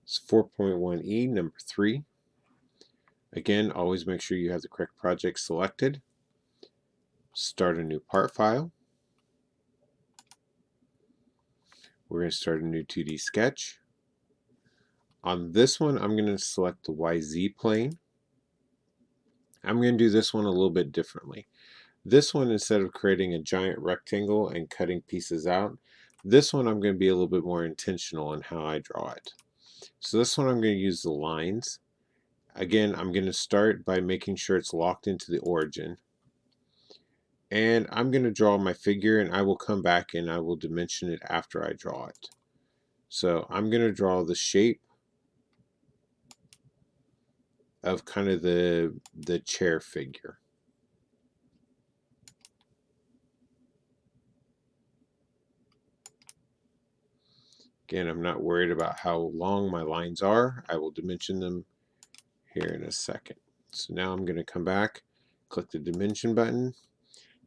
It's 4.1e, number 3. Again, always make sure you have the correct project selected. Start a new part file. We're going to start a new 2D sketch. On this one, I'm going to select the YZ plane. I'm going to do this one a little bit differently. This one, instead of creating a giant rectangle and cutting pieces out, this one I'm going to be a little bit more intentional in how I draw it. So this one I'm going to use the lines. Again, I'm going to start by making sure it's locked into the origin. And I'm going to draw my figure, and I will come back and I will dimension it after I draw it. So I'm going to draw the shape of kind of the chair figure. Again, I'm not worried about how long my lines are. I will dimension them here in a second. So now I'm going to come back, click the dimension button.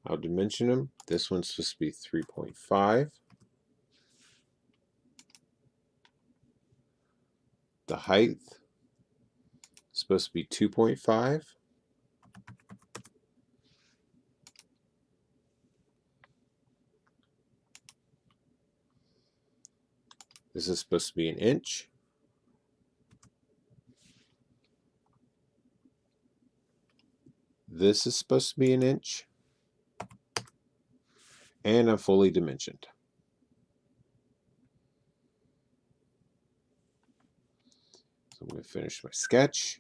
I'll dimension them. This one's supposed to be 3.5. The height is supposed to be 2.5. This is supposed to be an inch. This is supposed to be an inch. And I'm fully dimensioned. So I'm going to finish my sketch.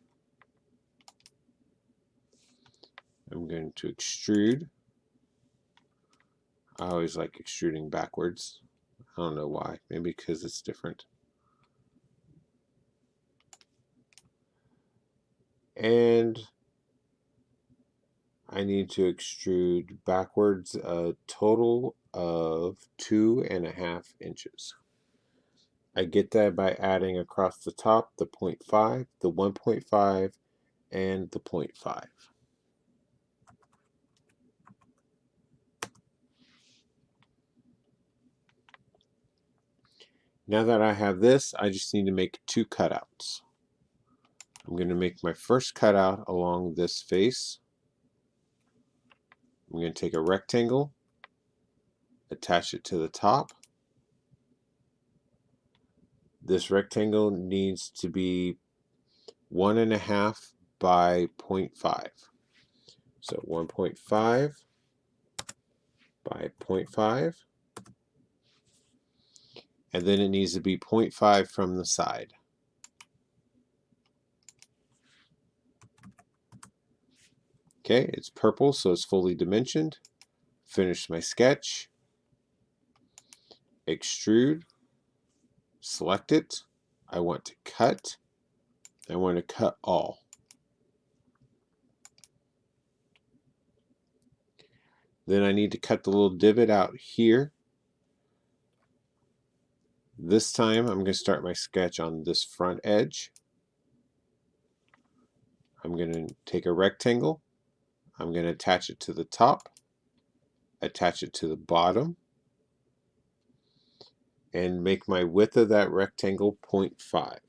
I'm going to extrude. I always like extruding backwards. I don't know why. Maybe because it's different. And I need to extrude backwards a total of 2.5 inches. I get that by adding across the top the 0.5, the 1.5, and the 0.5. Now that I have this, I just need to make 2 cutouts. I'm going to make my first cutout along this face. I'm going to take a rectangle, attach it to the top. This rectangle needs to be 1.5 by 0.5. So 1.5 by 0.5. And then it needs to be 0.5 from the side. Okay, it's purple, so it's fully dimensioned. Finish my sketch. Extrude. Select it. I want to cut. I want to cut all. Then I need to cut the little divot out here. This time I'm going to start my sketch on this front edge. I'm going to take a rectangle. I'm going to attach it to the top, attach it to the bottom, and make my width of that rectangle 0.5.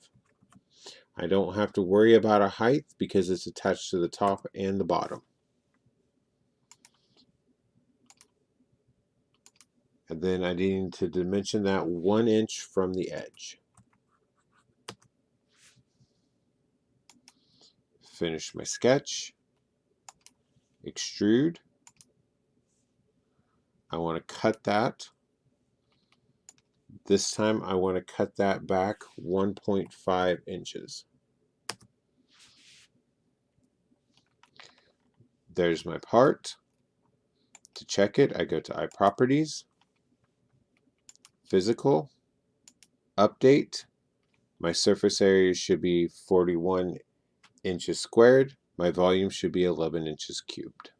I don't have to worry about a height because it's attached to the top and the bottom. And then I need to dimension that 1 inch from the edge. Finish my sketch. Extrude. I want to cut that. This time I want to cut that back 1.5 inches. There's my part. To check it, I go to iProperties, Physical, Update. My surface area should be 41 inches squared. My volume should be 11 inches cubed.